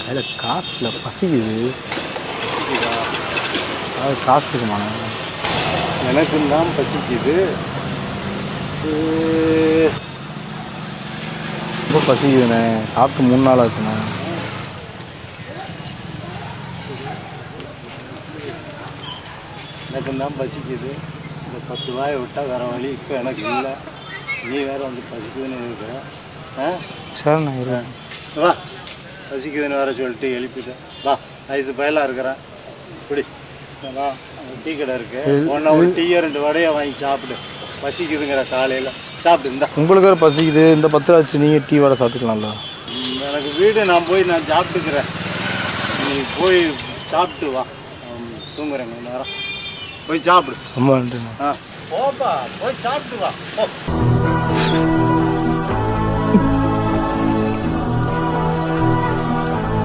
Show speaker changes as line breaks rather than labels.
அதில் காசு இல்லை, பசிக்குது.
பசிக்குதா?
அதாவது காசு இருக்குமாண்ணா?
எனக்கும் தான் பசிக்குது.
ரொம்ப பசிக்குதுண்ணே. சாப்பிட்டு 3 நாள் ஆச்சுண்ணே.
எனக்கும் தான் பசிக்குது. இந்த 10 ரூபாயை விட்டால் வேறு வழி இப்போ எனக்கு இல்லை. நீ வேறு வந்து பசிக்குதுன்னு இருக்கிற.
சரிண்ணே.
வா, பசிக்குதுன்னு வேறு சொல்லிட்டு எழுப்பிட்டேன். வா, வயசு பயலாக இருக்கிறேன். இப்படி வா, டீ கடை இருக்கு, ஒன்றா ஒரு டீயை 2 வடையை வாங்கி சாப்பிடு. பசிக்குதுங்கிற காலையில் சாப்பிட்டு இருந்தா.
உங்களுக்கு வேறு பசிக்குது. இந்த 10 ரூபா ஆச்சு, நீங்கள் டீ வடை சாப்பிட்டுக்கலாம்ல.
எனக்கு வீடு நான் போய் சாப்பிட்டுக்கிறேன். நீ போய் சாப்பிட்டு வா. தூங்குறேன் கொஞ்ச நேரம். போய் சாப்பிடு.
ரொம்ப நன்றிண்ணா.
போப்பா, போய் சாப்பிட்டு வா.